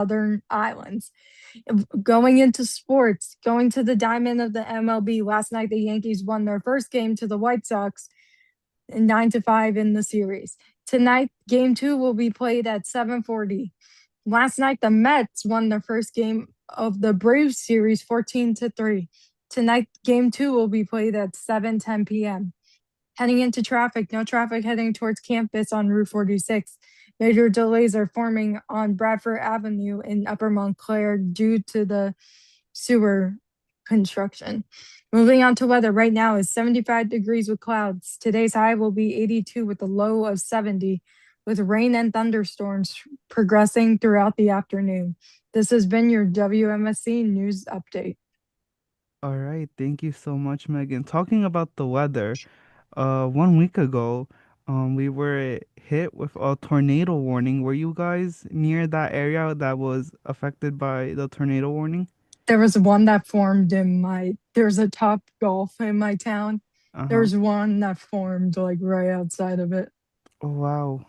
Southern Islands. Going into sports, going to the diamond of the MLB, last night the Yankees won their first game to the White Sox 9-5 in the series. Tonight, game two will be played at 7:40. Last night, the Mets won their first game of the Braves series 14-3. Tonight, game two will be played at 7:10 p.m. Heading into traffic, no traffic heading towards campus on Route 46. Major delays are forming on Bradford Avenue in Upper Montclair due to the sewer construction. Moving on to weather, right now is 75 degrees with clouds. Today's high will be 82 with a low of 70, with rain and thunderstorms progressing throughout the afternoon. This has been your WMSC news update. All right, thank you so much, Megan. Talking about the weather, 1 week ago, we were hit with a tornado warning. Were you guys near that area that was affected by the tornado warning? There was one that formed in there's a Top Golf in my town. Uh-huh. There's one that formed like right outside of it. Oh, wow.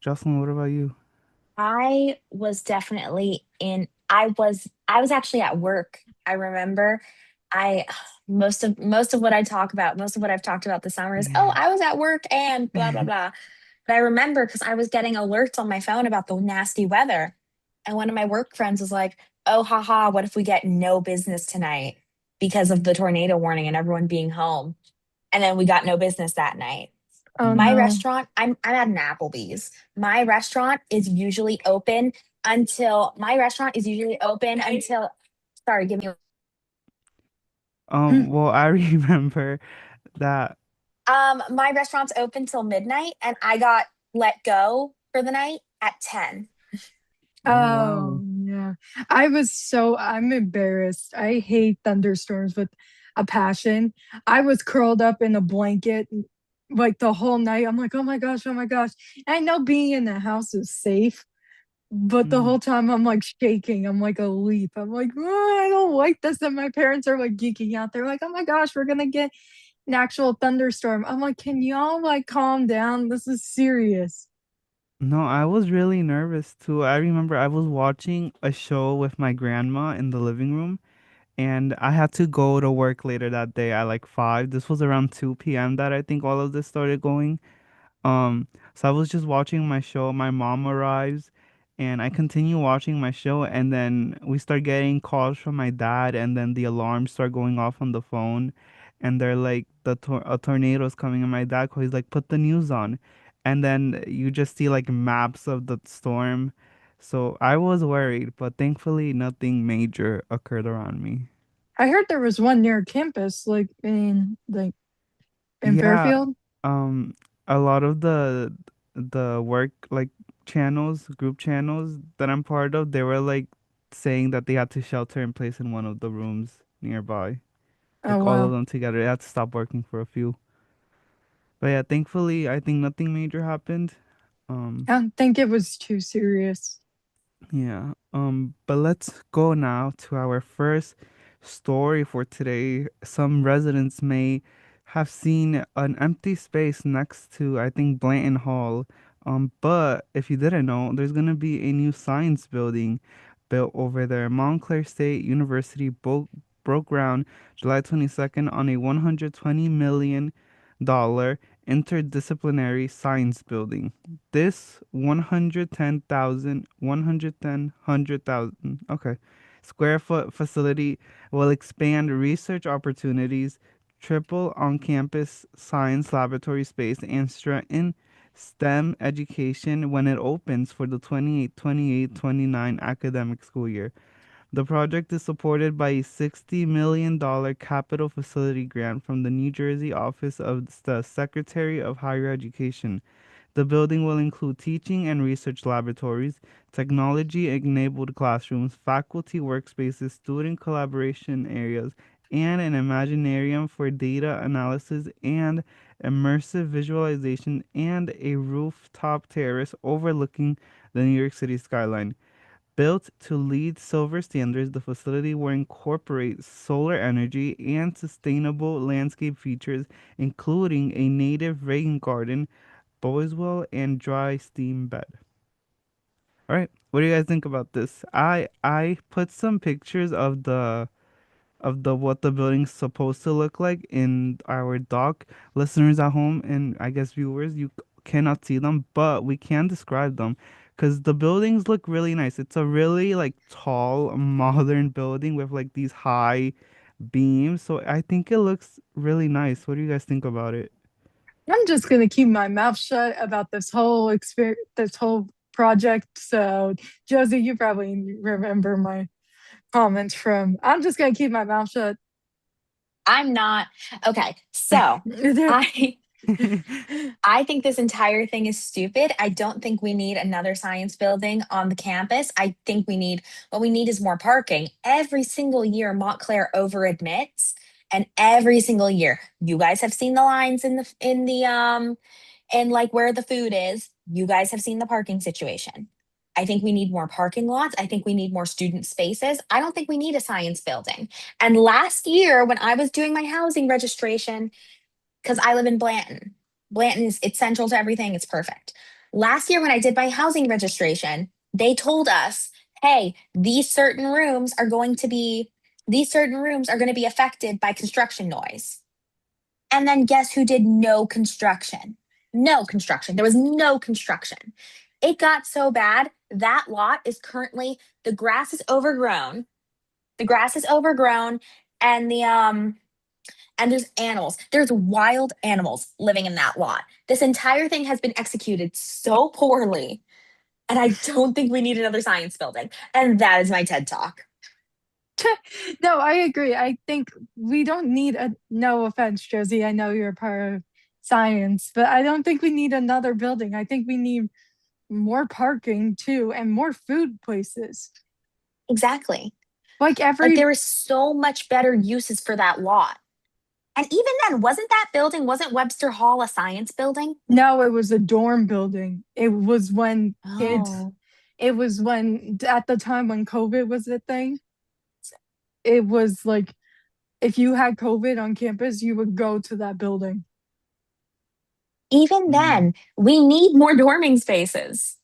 Jocelyn, what about you? I was definitely in I was actually at work. I remember I most of what I talk about, most of what I've talked about this summer is, oh, I was at work and blah blah blah. But I remember because I was getting alerts on my phone about the nasty weather. And one of my work friends was like, oh haha, what if we get no business tonight because of the tornado warning and everyone being home? And then we got no business that night. Oh My no. restaurant, I'm at an Applebee's. My restaurant is usually open until sorry, give me Well, I remember that. my restaurant's open till midnight and I got let go for the night at 10. Oh, Oh, wow. yeah. I'm embarrassed. I hate thunderstorms with a passion. I was curled up in a blanket like the whole night. I'm like, oh my gosh, oh my gosh. And I know being in the house is safe, but the Mm. whole time I'm like shaking. I'm like a leaf. I'm like, oh, I don't like this. And my parents are like geeking out. They're like, oh my gosh, we're gonna get an actual thunderstorm. I'm like, can y'all like calm down? This is serious. No, I was really nervous too. I remember I was watching a show with my grandma in the living room, and I had to go to work later that day at like 5. This was around 2 p.m. that I think all of this started going. So I was just watching my show. My mom arrives, and I continue watching my show, and then we start getting calls from my dad, and then the alarms start going off on the phone, and they're like, a tornado is coming, and my dad calls, he's like, put the news on, and then you just see like maps of the storm. So I was worried, but thankfully nothing major occurred around me. I heard there was one near campus, in Yeah, Fairfield. um, a lot of the work like channels, group channels that I'm part of, they were like saying that they had to shelter in place in one of the rooms nearby. Oh Like all of wow. them together. They had to stop working for a few. But yeah, thankfully I think nothing major happened. Um, I don't think it was too serious. yeah. But let's go now to our first story for today. Some residents may have seen an empty space next to, I think, Blanton Hall. But if you didn't know, there's gonna be a new science building built over there. Montclair State University broke ground July 22nd on a $120 million interdisciplinary science building. This 110,000 okay, square foot facility will expand research opportunities, triple on-campus science laboratory space, and strengthen STEM education when it opens for the 28-29 academic school year. The project is supported by a $60 million capital facility grant from the New Jersey Office of the Secretary of Higher Education. The building will include teaching and research laboratories, technology enabled classrooms, faculty workspaces, student collaboration areas, and an imaginarium for data analysis and immersive visualization, and a rooftop terrace overlooking the New York City skyline. Built to LEED Silver standards, the facility will incorporate solar energy and sustainable landscape features, including a native rain garden, Boswell, and dry steam bed. All right. What do you guys think about this? I put some pictures of the what the building's supposed to look like in our doc. Listeners at home and I guess viewers, you cannot see them, but we can describe them because the buildings look really nice. It's a really like tall, modern building with like these high beams. So I think it looks really nice. What do you guys think about it? I'm just gonna keep my mouth shut about this whole experience, this whole project. So, Josie, you probably remember my comments from. I'm just gonna keep my mouth shut. I'm not. Okay. So I I think this entire thing is stupid. I don't think we need another science building on the campus. I think what we need is more parking. Every single year, Montclair over admits, and every single year, you guys have seen the lines in the and like where the food is. You guys have seen the parking situation. I think we need more parking lots. I think we need more student spaces. I don't think we need a science building. And last year, when I was doing my housing registration, because I live in Blanton. Blanton is it's central to everything. It's perfect. Last year when I did my housing registration, they told us, "Hey, these certain rooms are going to be affected by construction noise." And then guess who did no construction? No construction. There was no construction. It got so bad that lot is currently the grass is overgrown. The grass is overgrown and the there's animals. There's wild animals living in that lot. This entire thing has been executed so poorly. And I don't think we need another science building. And that is my TED talk. No, I agree. I think we don't need a. No offense, Josie. I know you're a part of science, but I don't think we need another building. I think we need more parking too and more food places. Exactly. Like Like every there is so much better uses for that lot. And even then, wasn't Webster Hall a science building? No, it was a dorm building. It was when kids, Oh. it was when at the time when COVID was a thing. It was like if you had COVID on campus, you would go to that building. Even Mm. then, we need more dorming spaces.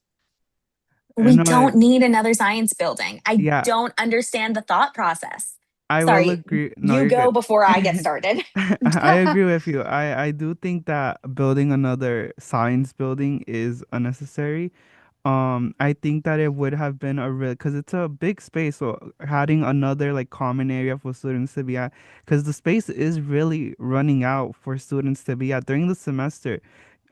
We No, don't need another science building. I yeah, don't understand the thought process. I will Sorry, agree. No, you you're go good. before I get started. I agree with you. I do think that building another science building is unnecessary. I think that it would have been a real because it's a big space, so having another like common area for students to be at, because the space is really running out for students to be at during the semester.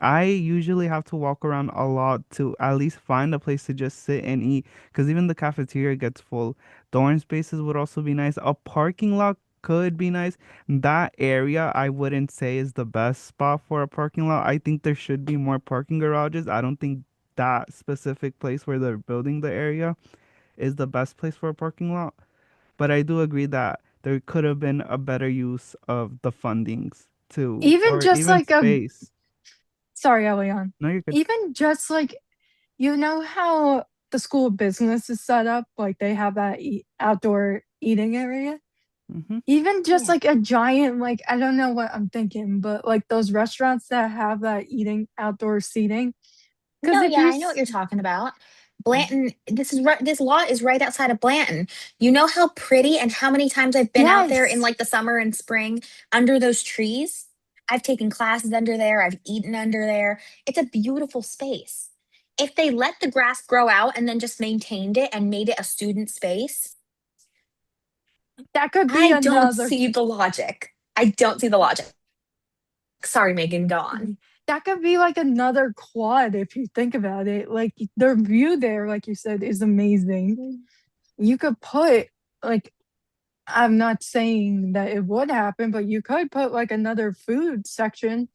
I usually have to walk around a lot to at least find a place to just sit and eat, because even the cafeteria gets full. Dorm spaces would also be nice. A parking lot could be nice. That area I wouldn't say is the best spot for a parking lot. I think there should be more parking garages. I don't think that specific place where they're building the area is the best place for a parking lot. But I do agree that there could have been a better use of the fundings too, Even or just even like a space. sorry, Elian. No, you're good. Even just like you know how the school business is set up, like they have that outdoor eating area. Hmm. Even just Yeah. like a giant, like I don't know what I'm thinking, but like those restaurants that have that eating outdoor seating. Because No, if yeah, you, I know what you're talking about. Blanton, this lot is right outside of Blanton. You know how pretty and how many times I've been out there in yes, like the summer and spring under those trees? I've taken classes under there, I've eaten under there. It's a beautiful space. If they let the grass grow out and then just maintained it and made it a student space, that could be I don't another. see the logic. I don't see the logic. Sorry, Megan, go on. That could be like another quad if you think about it. Like the view there, like you said, is amazing. You could put like I'm not saying that it would happen, but you could put like another food section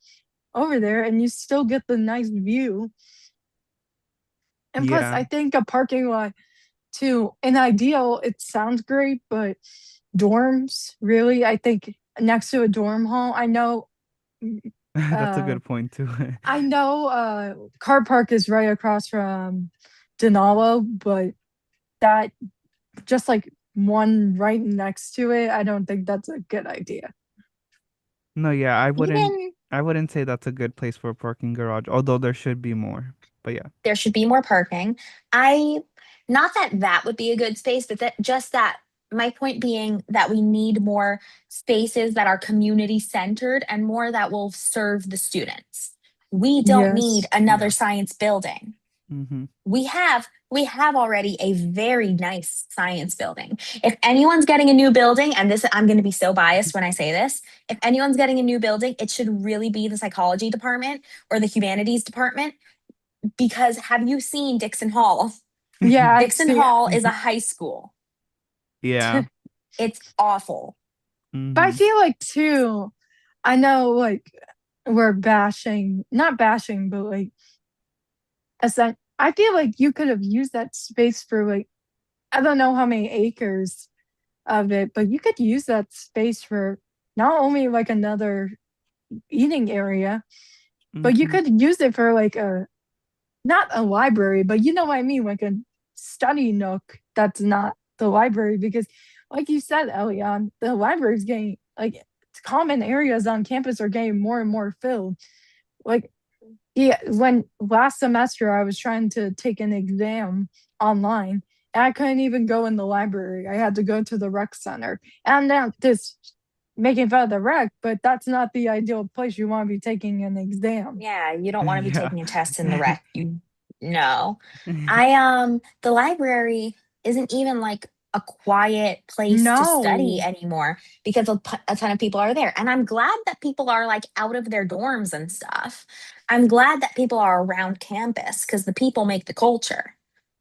over there and you still get the nice view. And plus, Yeah. I think a parking lot too, in ideal, it sounds great, but dorms, really, I think next to a dorm hall, mm, That's a uh, good point too. Car Park is right across from Denalo, but that just like one right next to it, I don't think that's a good idea. No, yeah, Even I wouldn't say that's a good place for a parking garage, although there should be more. But yeah. There should be more parking. I Not that that would be a good space, but that just that my point being that we need more spaces that are community centered and more that will serve the students. We don't need Yes. another Yeah. science building. Mm-hmm. We have already a very nice science building. If anyone's getting a new building, and this I'm going to be so biased when I say this, if anyone's getting a new building, it should really be the psychology department or the humanities department, because have you seen Dixon Hall? Yeah, I've Dixon seen. Hall is a high school. Yeah. It's awful. But I Mm-hmm. feel like too, I know like we're bashing, not bashing, but like I feel like you could have used that space for like I don't know how many acres of it, but you could use that space for not only like another eating area, but you Mm-hmm. could use it for like a not a library, but you know what I mean, like a study nook that's not the library because like you said, Elion, the library is getting like common areas on campus are getting more and more filled. Like yeah, when last semester I was trying to take an exam online and I couldn't even go in the library. I had to go to the rec center. And I'm not just making fun of the rec, but that's not the ideal place you want to be taking an exam. Yeah, you don't want to be Yeah. taking a test in the rec. You no. The library isn't even like a quiet place to study No. anymore because a ton of people are there. And I'm glad that people are like out of their dorms and stuff. I'm glad that people are around campus because the people make the culture.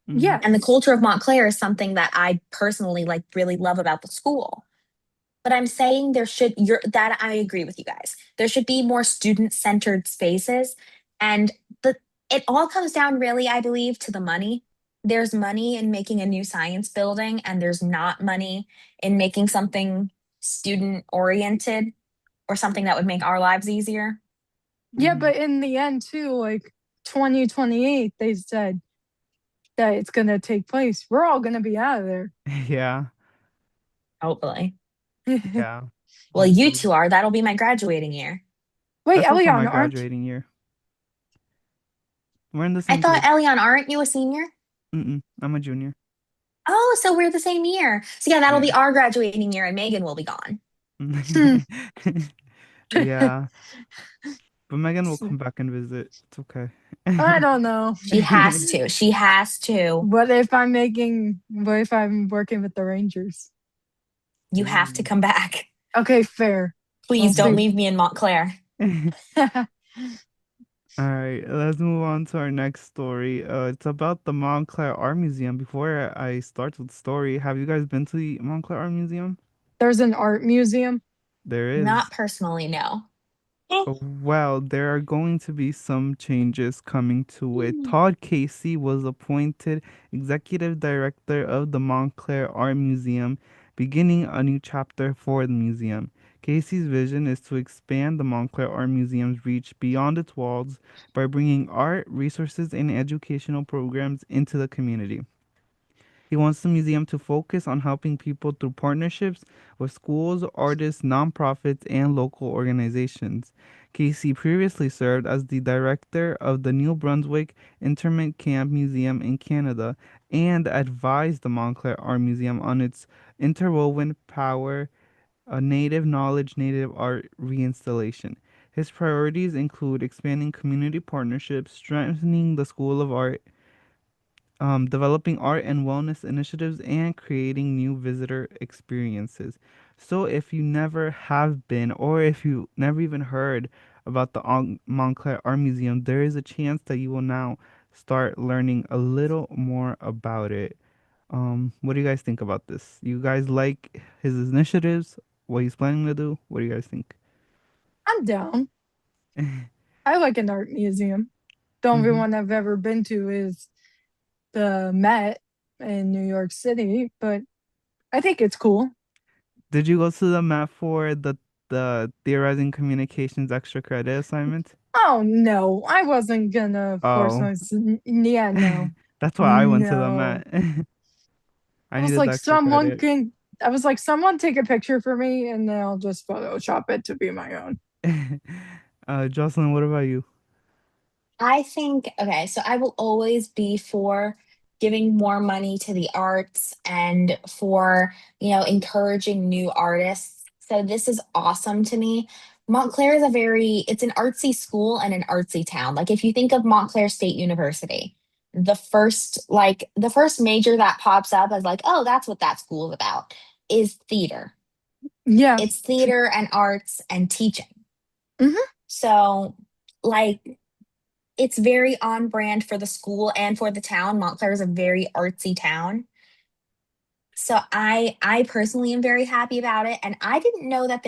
Mm-hmm. And the Yes. culture of Montclair is something that I personally like really love about the school. But I'm saying that I agree with you guys. There should be more student-centered spaces. And the it all comes down really, I believe, to the money. There's money in making a new science building, and there's not money in making something student oriented or something that would make our lives easier. Yeah, Mm-hmm. but in the end too, like 2028, they said that it's gonna take place. We're all gonna be out of there. Yeah. Hopefully. Yeah. Well, you Hopefully. two are. That'll be my graduating year. Wait, That's also my Elion, aren't graduating year. We're in the I same thought, grade. Elion, aren't you a senior? Mm-mm. I'm a junior. Oh, so we're the same year. So yeah, that'll Yeah. be our graduating year, and Megan will be gone. Hmm. Yeah. But Megan will come back and visit. It's okay. I don't know. She has to. She has to. What if I'm working with the Rangers? You have to Ooh. come back. Okay, fair. We'll Please don't see. leave me in Montclair. All right, let's move on to our next story. It's about the Montclair Art Museum. Before I start with the story, have you guys been to the Montclair Art Museum? There's an art museum. There Not is. personally, no. Eh. Well, there are going to be some changes coming to it. Todd Casey was appointed executive director of the Montclair Art Museum, beginning a new chapter for the museum. Casey's vision is to expand the Montclair Art Museum's reach beyond its walls by bringing art, resources, and educational programs into the community. He wants the museum to focus on helping people through partnerships with schools, artists, nonprofits, and local organizations. Casey previously served as the director of the New Brunswick Internment Camp Museum in Canada and advised the Montclair Art Museum on its interwoven power, native knowledge, native art reinstallation. His priorities include expanding community partnerships, strengthening the School of Art, developing art and wellness initiatives, and creating new visitor experiences. So, if you never have been, or if you never even heard about the Montclair Art Museum, there is a chance that you will now start learning a little more about it. What do you guys think about this? You guys like his initiatives? What he's planning to do? What do you guys think? I'm down. I like an art museum. The only Hmm. one I've ever been to is the Met in New York City, but I think it's cool. Did you go to the map for the theorizing communications extra credit assignment? Oh no, I wasn't gonna force Oh, yeah, no. that's why I went to the No. Met. I I was needed the like, extra credit. someone take a picture for me and then I'll just Photoshop it to be my own. Jocelyn, what about you? I think, okay, so I will always be for giving more money to the arts and for, encouraging new artists. So this is awesome to me. Montclair is it's an artsy school and an artsy town. Like if you think of Montclair State University, the first major that pops up as like, oh, that's what that school is about is theater. Yeah. It's theater and arts and teaching. Hmm. So like it's very on brand for the school and for the town. Montclair is a very artsy town. So I personally am very happy about it. And I didn't know that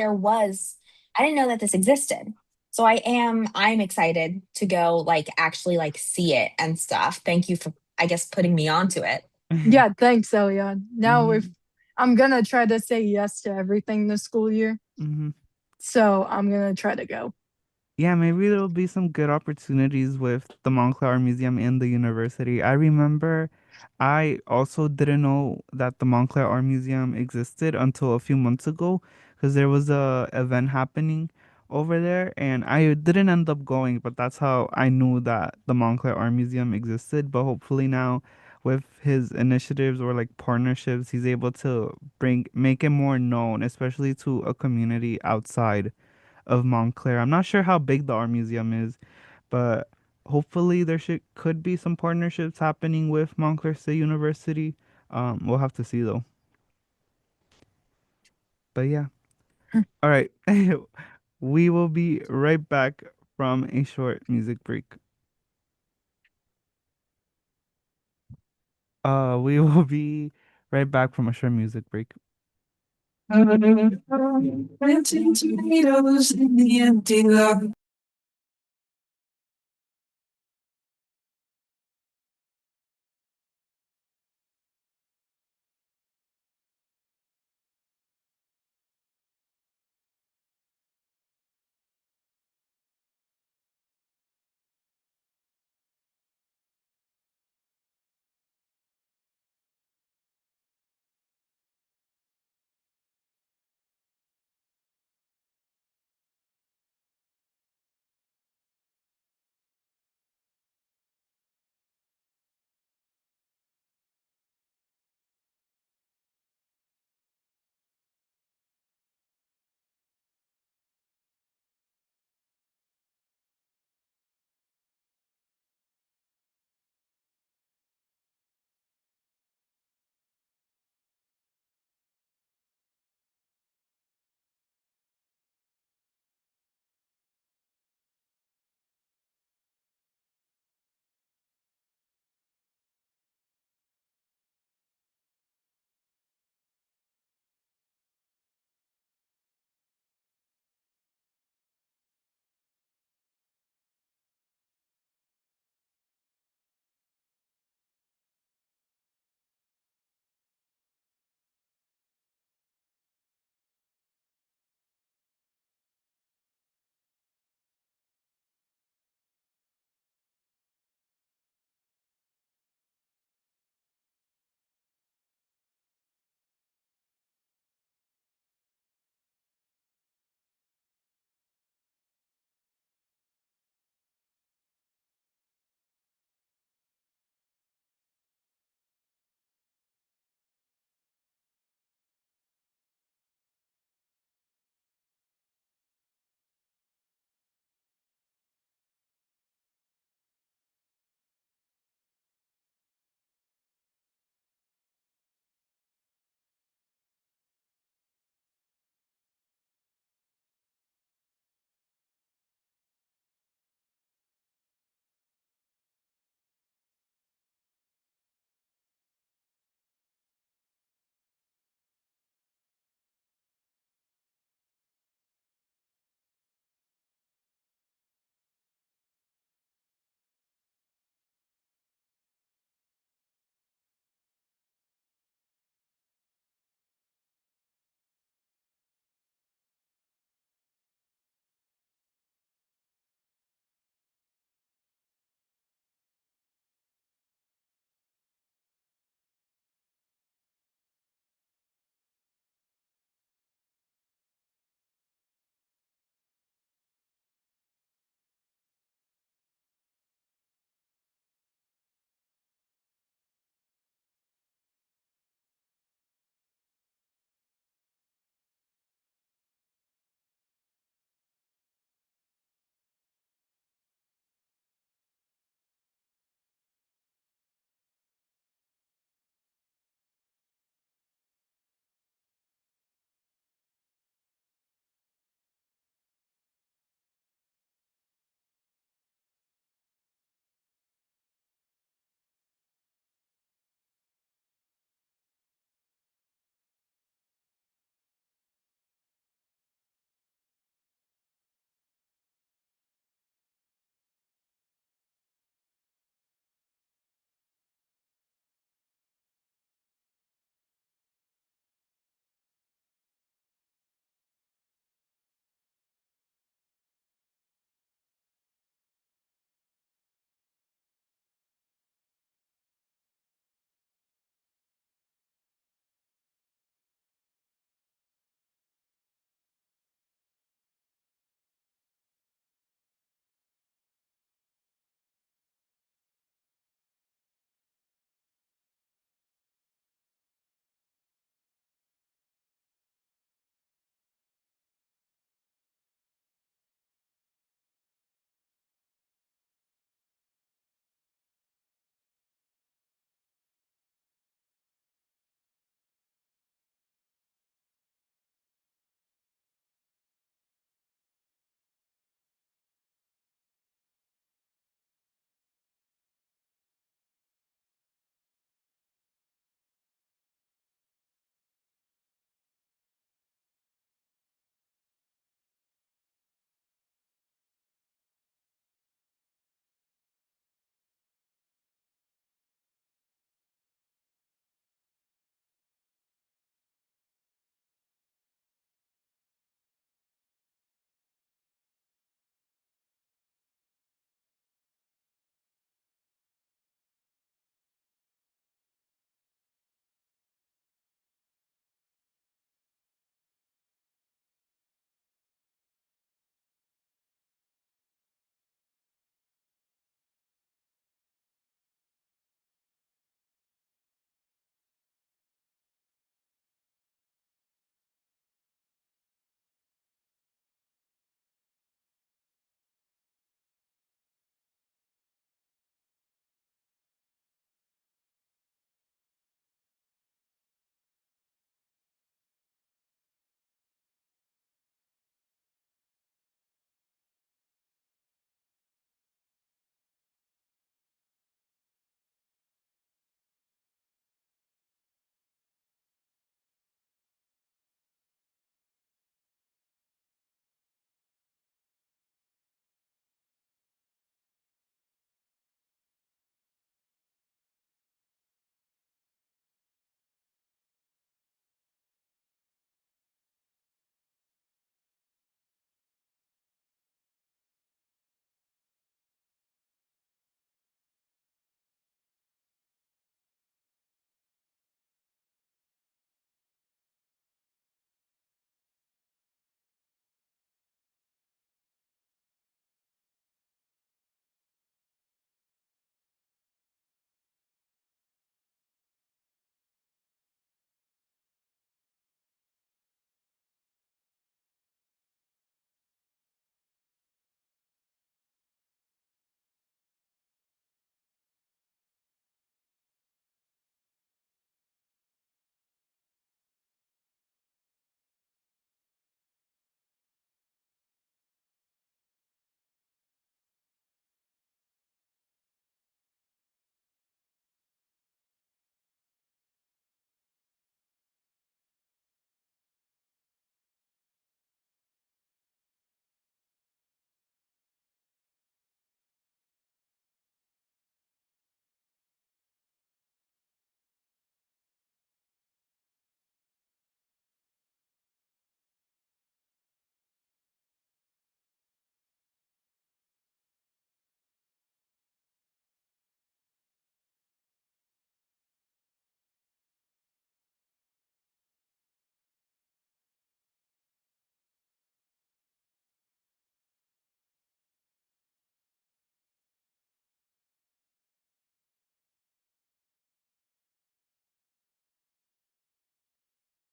this existed. So I'm excited to go like actually like see it and stuff. Thank you for I guess putting me onto it. Yeah, thanks, Elia. Now if Mhm, I'm gonna try to say yes to everything this school year, mhm. so I'm gonna try to go. Yeah, maybe there'll be some good opportunities with the Montclair Art Museum and the university. I remember I also didn't know that the Montclair Art Museum existed until a few months ago because there was a event happening over there and I didn't end up going, but that's how I knew that the Montclair Art Museum existed. But hopefully now with his initiatives or like partnerships, he's able to make it more known, especially to a community outside of Montclair. I'm not sure how big the art museum is, but hopefully there should could be some partnerships happening with Montclair State University. We'll have to see though. But yeah. All right. We will be right back from a short music break. We will be right back from a short music break. Planting tomatoes in the empty lot.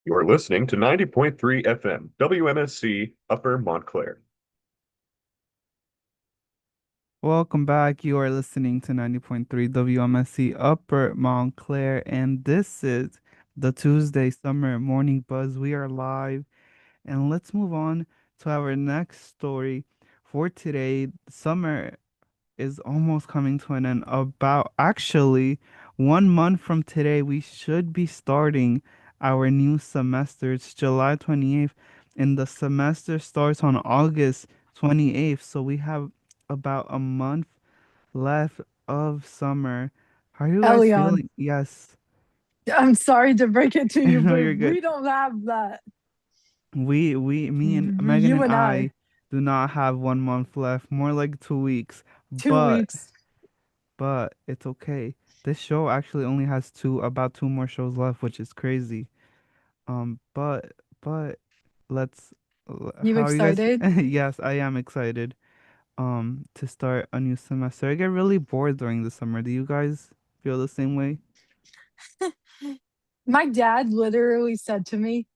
You're listening to 90.3 FM, WMSC Upper Montclair. Welcome back. You are listening to 90.3 WMSC Upper Montclair, and this is the Tuesday Summer Morning Buzz. We are live, and let's move on to our next story for today. Summer is almost coming to an end. About actually 1 month from today, we should be starting our new semester. It's July 28th, and the semester starts on August 28th. So we have about a month left of summer. How are you guys Elion, feeling? Yes, I'm sorry to break it to you, no, but you're good. we don't have that. Me and Megan You and and I, I do not have 1 month left, more like 2 weeks. two But weeks. it's okay. This show actually only has about two more shows left, which is crazy. But let's. You How are you guys? excited? Yes, I am excited. To start a new semester. I get really bored during the summer. Do you guys feel the same way? My dad literally said to me,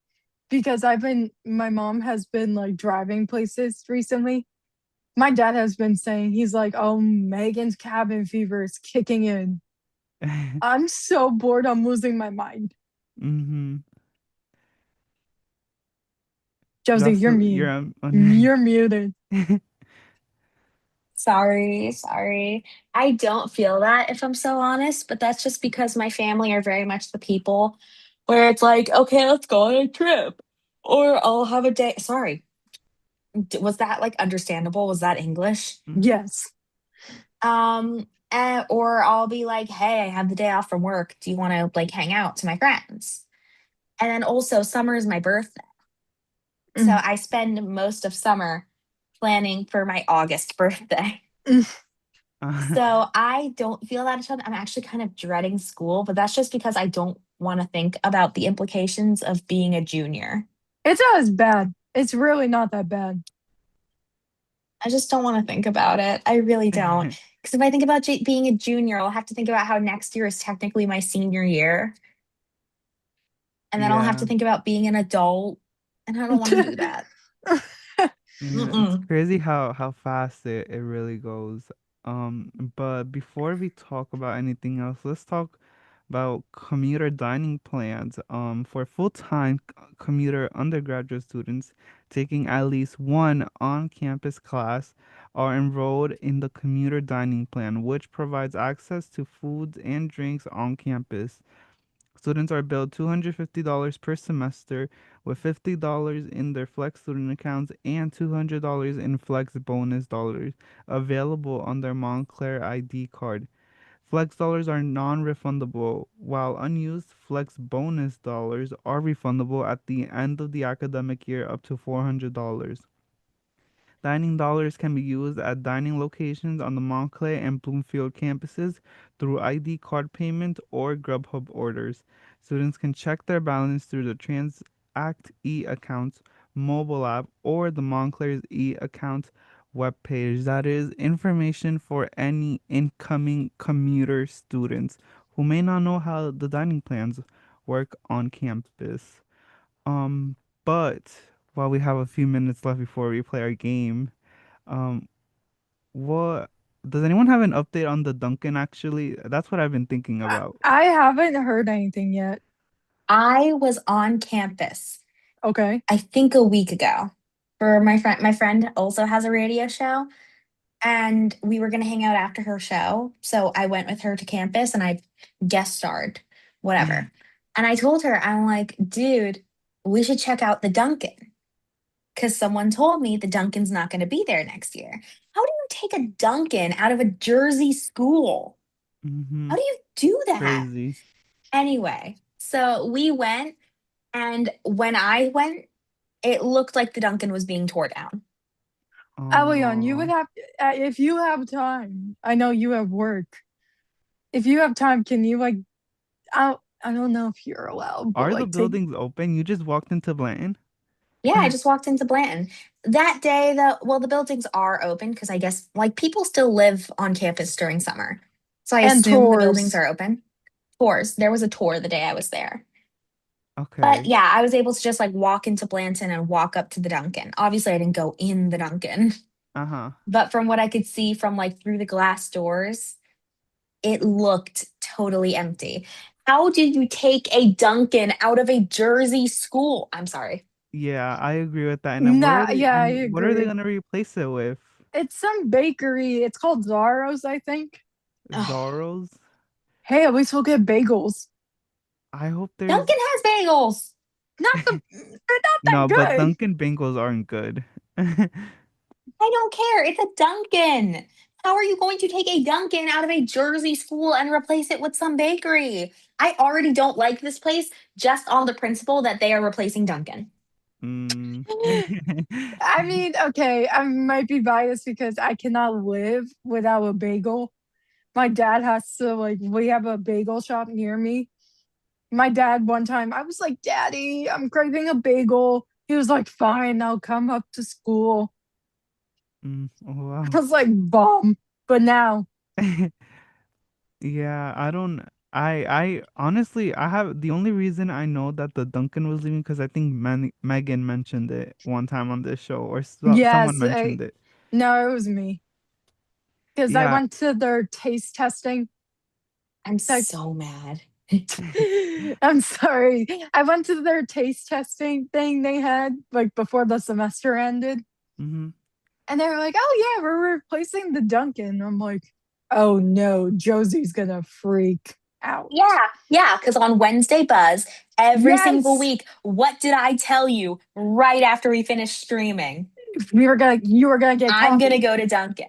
because my mom has been like driving places recently. My dad has been saying, he's like, oh, Megan's cabin fever is kicking in. I'm so bored, I'm losing my mind. Mm-hmm. Josie, you're Jocelyn, mute. you're on. You're muted. Sorry. I don't feel that if I'm so honest, but that's just because my family are very much the people where it's like, okay, let's go on a trip. Or I'll have a day. Sorry. Was that like understandable? Was that English? Yes. Or I'll be like, hey, I have the day off from work. Do you want to like hang out to my friends? And then also, summer is my birthday. So Mm. I spend most of summer planning for my August birthday. So I don't feel that shut. I'm actually kind of dreading school, but that's just because I don't want to think about the implications of being a junior. It's not as bad. It's really not that bad. I just don't want to think about it. I really don't. Because if I think about being a junior, I'll have to think about how next year is technically my senior year. And then I'll have Yeah. to think about being an adult. And I don't want to do that. Yeah, it's Mm-mm. crazy how fast it really goes. But before we talk about anything else, let's talk about commuter dining plans. For full-time commuter undergraduate students taking at least one on-campus class are enrolled in the commuter dining plan, which provides access to foods and drinks on campus. Students are billed $250 per semester, with $50 in their Flex student accounts and $200 in Flex bonus dollars available on their Montclair ID card. Flex dollars are non refundable, while unused Flex bonus dollars are refundable at the end of the academic year up to $400. Dining dollars can be used at dining locations on the Montclair and Bloomfield campuses through ID card payment or Grubhub orders. Students can check their balance through the Transact e-accounts mobile app or the Montclair's e-account webpage. That is information for any incoming commuter students who may not know how the dining plans work on campus. Um, but while we have a few minutes left before we play our game, um, what does anyone have an update on the Duncan actually? That's what I've been thinking I, about. I haven't heard anything yet. I was on campus, Okay. I think a week ago, for my friend. My friend also has a radio show, and we were going to hang out after her show. So I went with her to campus and I guest starred, whatever. And I told her, I'm like, dude, we should check out the Duncan because someone told me the Duncan's not going to be there next year. How do you take a Duncan out of a Jersey school? Mm-hmm. How do you do that? Crazy. Anyway, so we went, and when I went, it looked like the Duncan was being tore down. Elion, you would Oh, have if you have time. I know you have work. If you have time, can you like I don't know if you're allowed, but are the like take buildings open? You just walked into Blanton? Yeah, I just walked into Blanton. That day, the buildings are open because I guess like people still live on campus during summer. So I and assume the buildings tours. are open. Tours. There was a tour the day I was there. But Okay. yeah, I was able to just like walk into Blanton and walk up to the Dunkin'. Obviously, I didn't go in the Dunkin', Uh-huh. but from what I could see from like through the glass doors, it looked totally empty. How did you take a Dunkin' out of a Jersey school? I'm sorry. Yeah, I agree with that. And then No, yeah, I what are they agree. gonna replace it with? It's some bakery. It's called Zaro's, I think. Ugh. Zorro's? Hey, at least we'll get bagels. I hope there's Dunkin' has bagels. They're not that no, but good. Dunkin' Bengals aren't good. I don't care. It's a Dunkin'. How are you going to take a Dunkin' out of a Jersey school and replace it with some bakery? I already don't like this place just on the principle that they are replacing Dunkin'. Mm. I mean, okay, I might be biased because I cannot live without a bagel. My dad has to, like, we have a bagel shop near me. My dad, one time, I was like, Daddy, I'm craving a bagel. He was like, Fine, I'll come up to school. Oh, I wow. was like, Bomb. But now, Yeah, I don't. I honestly, I have the only reason I know that the Duncan was leaving because I think Megan mentioned it one time on this show, or someone yes, mentioned it. no, it was me because I Yeah. went to their taste testing. I'm Like, so mad. I'm sorry. I went to their taste testing thing they had like before the semester ended. Hmm. And they were like, oh, yeah, we're replacing the Duncan. I'm like, oh no, Josie's gonna freak out. Yeah, yeah, because on Wednesday Buzz, every single Yes, week, what did I tell you right after we finished streaming? you were gonna get I'm gonna coffee. go to Dunkin'.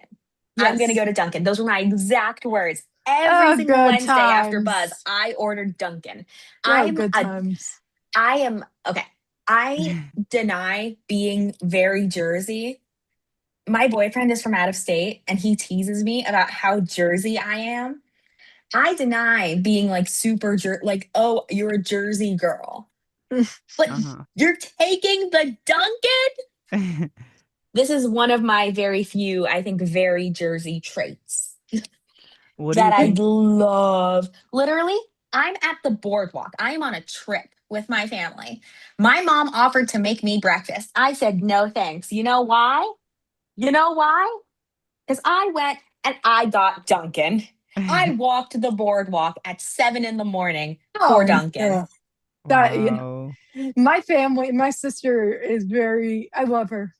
I'm gonna Yes. go to Dunkin'. Those were my exact words. Every Oh, single good Wednesday after Buzz, times. I ordered Dunkin'. Oh, I'm good a times. I am okay. I deny being very Jersey. My boyfriend is from out of state and he teases me about how Jersey I am. I deny being like like, oh, you're a Jersey girl. But Uh-huh. you're taking the Dunkin'? This is one of my very few, I think, very Jersey traits What do that you I think? love. Literally, I'm at the boardwalk. I am on a trip with my family. My mom offered to make me breakfast. I said, no thanks. You know why? You know why? Because I went and I got Dunkin'. I walked the boardwalk at 7 in the morning for Oh, Dunkin'. yeah. That Wow. my family, my sister is very. I love her,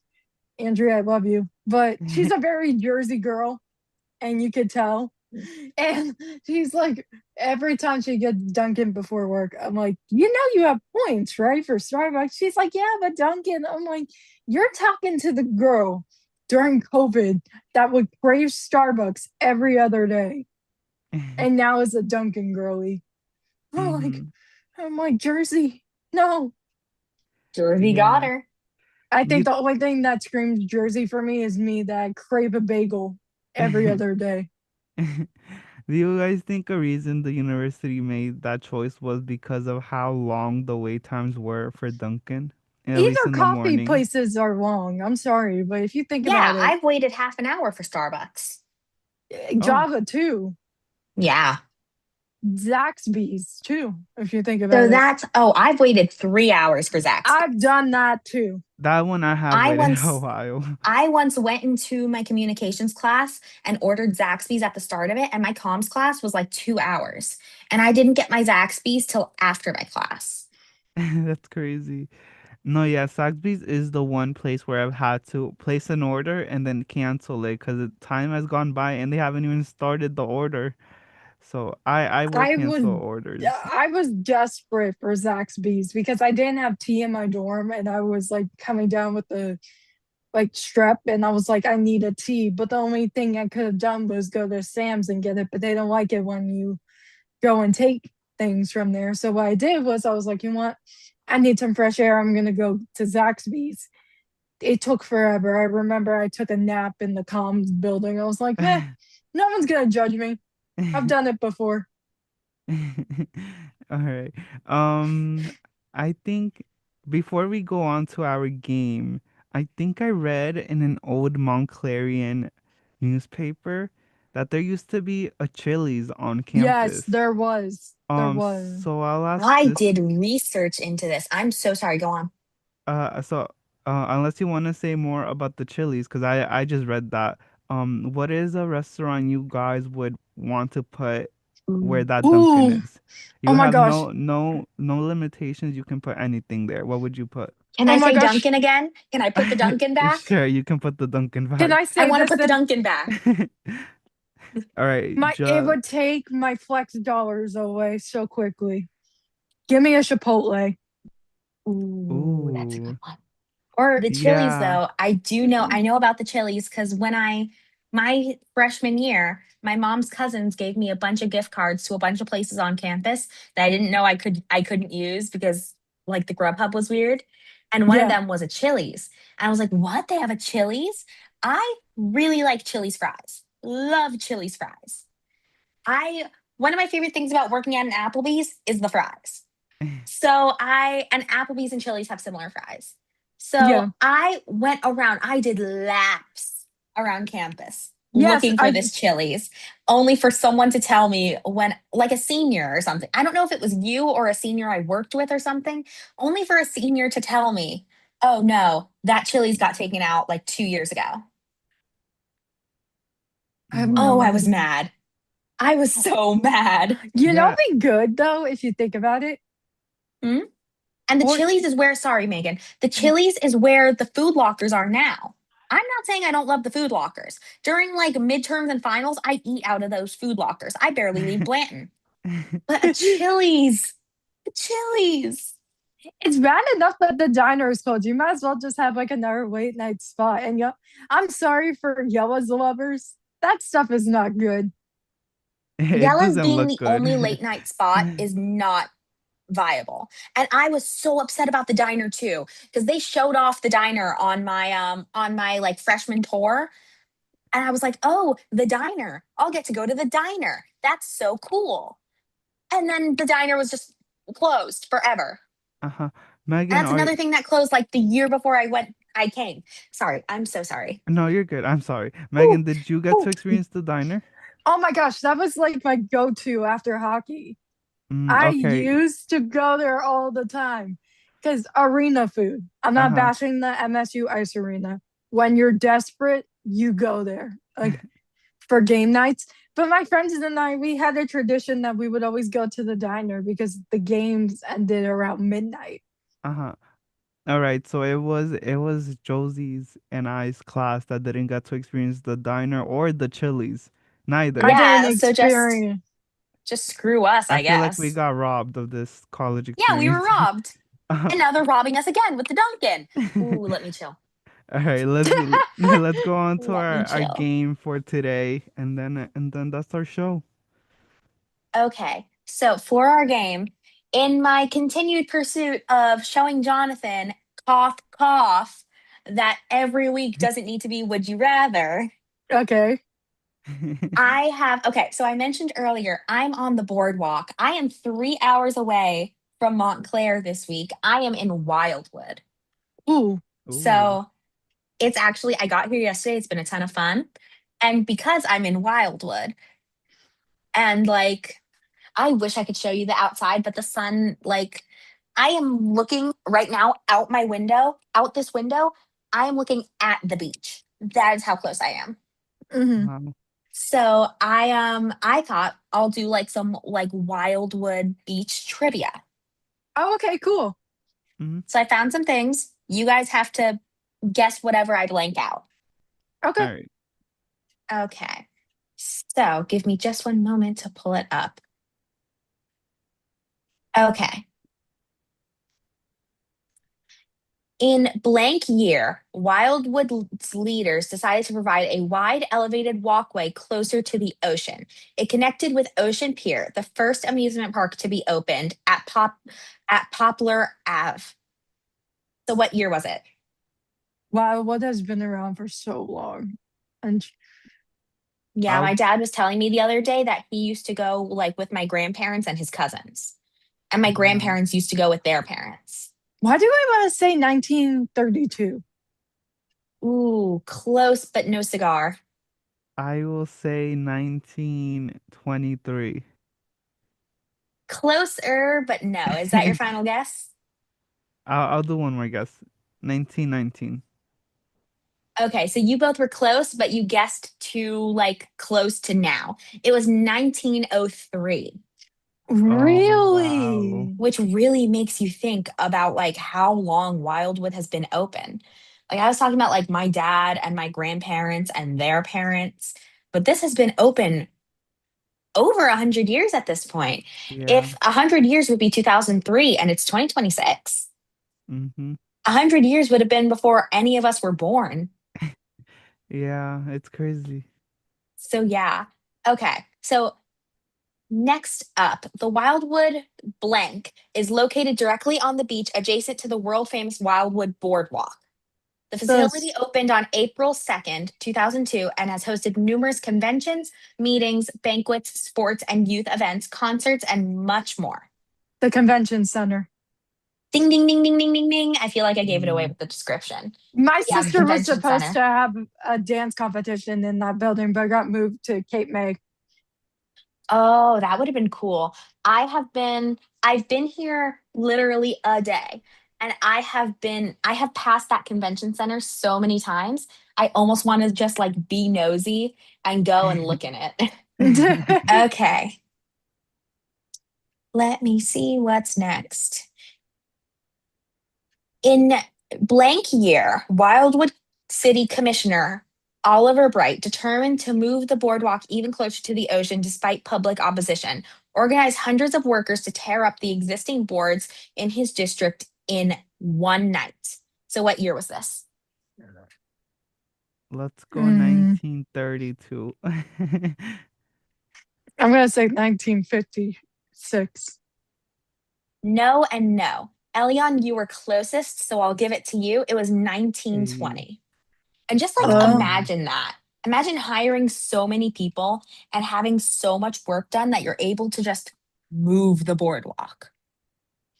Andrea. I love you, but she's a very Jersey girl, and you could tell. And she's like, every time she gets Dunkin' before work, I'm like, you know, you have points, right, for Starbucks. She's like, yeah, but Dunkin'. I'm like, you're talking to the girl during COVID that would crave Starbucks every other day, and now is a Dunkin' girly. I'm like, Hmm. I'm like Jersey. No, Jersey got Yeah. her. I think You the only thing that screams Jersey for me is me that crave a bagel every other day. Do you guys think a reason the university made that choice was because of how long the wait times were for Dunkin', at least Even in the coffee morning? places are long. I'm sorry, but if you think about Yeah, it, I've waited half an hour for Starbucks. Oh, Java too, Yeah. Zaxby's too. If you think So about it, that's, oh, I've waited 3 hours for I've Zaxby's. done that too. that one I have I waited a once while. I once went into my communications class and ordered Zaxby's at the start of it, and my comms class was like 2 hours. And I didn't get my Zaxby's till after my class. That's crazy. No, yeah, Saxby's is the one place where I've had to place an order and then cancel it because the time has gone by and they haven't even started the order. So I will I cancel would. orders. I was desperate for Zaxby's because I didn't have tea in my dorm, and I was like coming down with the like strep, and I was like, I need a tea. But the only thing I could have done was go to Sam's and get it, but they don't like it when you go and take things from there. So what I did was I was like, you know what? I need some fresh air. I'm gonna go to Zaxby's. It took forever. I remember I took a nap in the comms building. I was like, no one's gonna judge me. I've done it before. All right. Um, I think before we go on to our game, I think I read in an old Montclarian newspaper that there used to be a Chili's on Yes, campus. there was. There was. So I'll ask I this. did research into this. I'm so sorry. Go on. So unless you want to say more about the Chili's, because I just read that. What is a restaurant you guys would want to put where that Dunkin' Ooh. is? Oh You my have gosh. no limitations. You can put anything there. What would you put? Can Oh I my say gosh. Duncan again? Can I put the Duncan back? Sure, you can put the Dunkin' Can back. I I say want to this put the then? Duncan back. All right, It would take my flex dollars away so quickly. Give me a Chipotle. Ooh, that's a good ooh, one. Or The Chili's, yeah. though, I know about the Chili's because my freshman year, my mom's cousins gave me a bunch of gift cards to a bunch of places on campus that I didn't know I couldn't use because like the Grubhub was weird. And one of yeah. them was a Chili's. And I was like, what? They have a Chili's? I really like Chili's fries. Love Chili's fries. One of my favorite things about working at an Applebee's is the fries. And Applebee's and Chili's have similar fries. So Yeah. I went around, I did laps around campus Yes, looking for this Chili's, only for someone to tell me when, like a senior or something. I don't know if it was you or a senior I worked with or something, only for a senior to tell me, oh no, that Chili's got taken out like 2 years ago. I have Oh, no I was idea. mad. I was so mad. You know, Yeah. be good though if you think about it. Hmm? And the Or- Chili's is where, sorry, Megan, the Chili's is where the food lockers are now. I'm not saying I don't love the food lockers. During like midterms and finals, I eat out of those food lockers. I barely leave Blanton. But a Chili's, a Chili's. It's bad enough that the diner is closed. You might as well just have like another late night spot. And I'm sorry for Yella's lovers. That stuff is not good. It Yella's doesn't being look the good. only late night spot is not viable. And I was so upset about the diner too, because they showed off the diner on my like freshman tour. And I was like, oh, the diner. I'll get to go to the diner. That's so cool. And then the diner was just closed forever. Uh-huh. And Megan, that's another thing that closed like the year before I came. Sorry, I'm so sorry. no, you're good. I'm sorry. Ooh, Megan, did you get to ooh. experience the diner? Oh my gosh, that was like my go-to after hockey. I Okay. used to go there all the time because arena food. I'm not Uh-huh. bashing the MSU Ice Arena. When you're desperate, you go there like for game nights. But my friends and I, we had a tradition that we would always go to the diner because the games ended around midnight. Uh-huh. All right, so it was Josie's and I's class that didn't get to experience the diner or the Chili's. Neither. I didn't Yeah, so experience. just screw us, I I feel like we guess. got robbed of this college Yeah, we were experience. robbed. And now they're robbing us again with the Duncan. Ooh, let me chill. All right, let's go on to Let me our chill. game for today, and then that's our show. Okay, so for our game, in my continued pursuit of showing Jonathan, cough, cough, that every week doesn't need to be would you rather, Okay. okay, so I mentioned earlier, I'm on the boardwalk. I am 3 hours away from Montclair this week. I am in Wildwood. Ooh. Ooh. So it's actually, I got here yesterday. It's been a ton of fun. And because I'm in Wildwood and like, I wish I could show you the outside, but the sun, like, I am looking right now out this window. I am looking at the beach. That is how close I am. Hmm. Wow. So I thought I'll do like some like Wildwood beach trivia. Oh, okay, cool. So I found some things. You guys have to guess whatever I blank out. Okay. All right. Okay. So give me just one moment to pull it up. Okay. In blank year, Wildwood's leaders decided to provide a wide elevated walkway closer to the ocean. It connected with Ocean Pier, the first amusement park to be opened at Poplar Ave. So what year was it? Wow, what has been around for so long. And Yeah, I'll my dad was telling me the other day that he used to go like with my grandparents and his cousins. And my wow. grandparents used to go with their parents. why do I want to say 1932? Ooh, close, but no cigar. I will say 1923. Closer, but no. Is that your final guess? I'll do one more guess. 1919. Okay, so you both were close, but you guessed too like close to now. It was 1903, Oh, wow. Really? which really makes you think about like how long Wildwood has been open. Like I was talking about like my dad and my grandparents and their parents, but this has been open over 100 years at this point. Yeah. If 100 years would be 2003 and it's 2026, Mm-hmm. 100 years would have been before any of us were born. Yeah, it's crazy. So yeah. Okay. So next up, the Wildwood Blank is located directly on the beach adjacent to the world famous Wildwood Boardwalk. The facility Those opened on April 2nd, 2002, and has hosted numerous conventions, meetings, banquets, sports and youth events, concerts, and much more. the convention center. Ding, ding, ding, ding, ding, ding, ding. I feel like I gave it away Mm. with the description. My Yeah, the sister was convention supposed center. to have a dance competition in that building, but got moved to Cape May. Oh, that would have been cool. I've been here literally a day. And I have passed that convention center so many times. I almost want to just like be nosy and go and look in it. Okay, let me see what's next. In blank year, Wildwood City Commissioner Oliver Bright, determined to move the boardwalk even closer to the ocean despite public opposition, organized hundreds of workers to tear up the existing boards in his district in one night. So, what year was this? Let's go Mm, 1932. I'm gonna say 1956. No and no. Elion, you were closest, so I'll give it to you. It was Hey. 1920. And just like Oh, Oh. imagine that. Imagine hiring so many people and having so much work done that you're able to just move the boardwalk.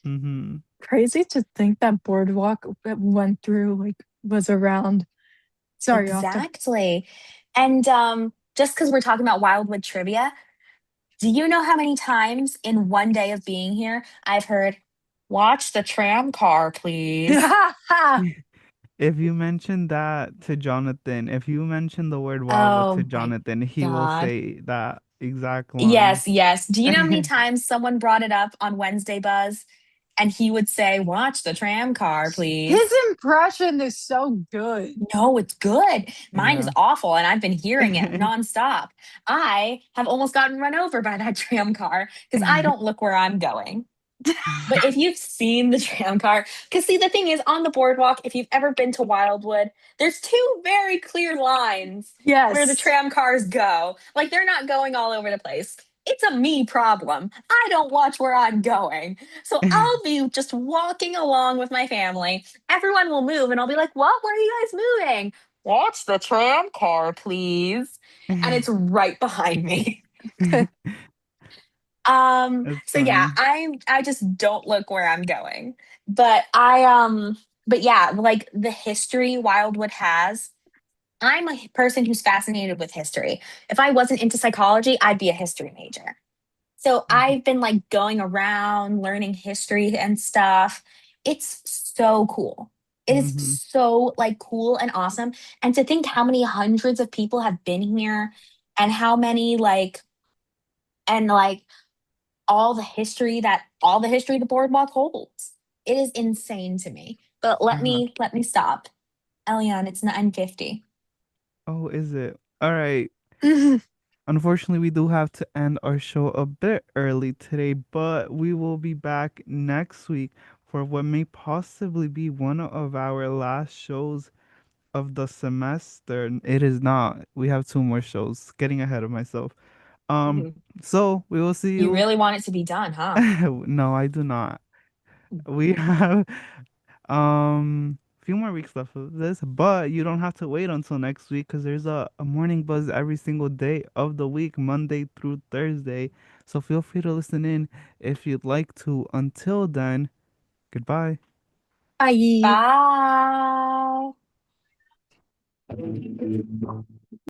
Mm-hmm. crazy to think that boardwalk that went through like was around. Sorry, Octa. Exactly. And just because we're talking about Wildwood trivia, do you know how many times in one day of being here I've heard, watch the tram car, please? If you mention that to Jonathan, if you mention the word Wildwood to Oh my Jonathan, he will God. say that exact line. Yes, yes. Do you know how many times someone brought it up on Wednesday Buzz and he would say, watch the tram car, His please? impression is so good. No, it's good. Mine is Yeah. awful, and I've been hearing it nonstop. I have almost gotten run over by that tram car because I don't look where I'm going. But if you've seen the tram car, because see, the thing is, on the boardwalk, if you've ever been to Wildwood, there's two very clear lines where the Yes. tram cars go. Like they're not going all over the place. It's a me problem. I don't watch where I'm going. So I'll be just walking along with my family. Everyone will move, and I'll be like, what? Where are you guys moving? Watch the tram car, please. And it's right behind me. It's So yeah, funny. I just don't look where I'm going. But but yeah, like the history Wildwood has, I'm a person who's fascinated with history. If I wasn't into psychology, I'd be a history major. So Mhm. I've been like going around learning history and stuff. It's so cool. It is Mhm. so like cool and awesome. And to think how many hundreds of people have been here and how many like all the history the boardwalk holds. It is insane to me. But Uh-huh. let me stop. Elion, it's 9:50. Oh, is it? All right. Mhm. Unfortunately, we do have to end our show a bit early today, but we will be back next week for what may possibly be one of our last shows of the semester. It is not. We have two more shows. Getting ahead of myself. Um, Mhm. so we will see You you. really want it to be done, huh? No, I do not. We have few more weeks left of this, but you don't have to wait until next week because there's a morning buzz every single day of the week, Monday through Thursday. So feel free to listen in if you'd like to. Until then, goodbye. Bye. Bye.